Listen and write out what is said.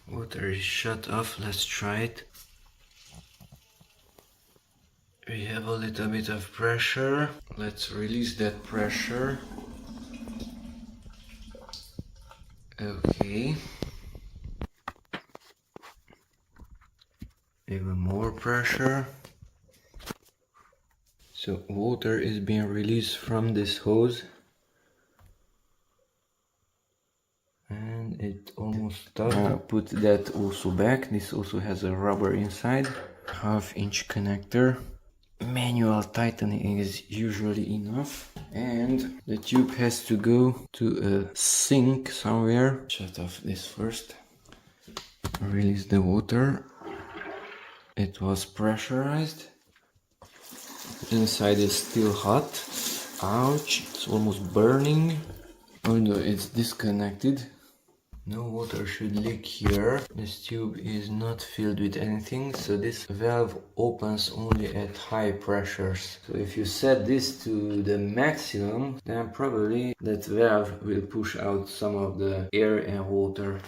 Water is shut off, let's try it. We have a little bit of pressure. Let's release that pressure. Okay. Even more pressure. So water is being released from this hose. And it almost stopped. Now put that also back. This also has a rubber inside. 1/2-inch connector. Manual tightening is usually enough. And the tube has to go to a sink somewhere. Shut off this first. Release the water. It was pressurized. Inside is still hot. Ouch, it's almost burning. Although it's disconnected. No water should leak here. This tube is not filled with anything, so this valve opens only at high pressures. So if you set this to the maximum, then probably that valve will push out some of the air and water.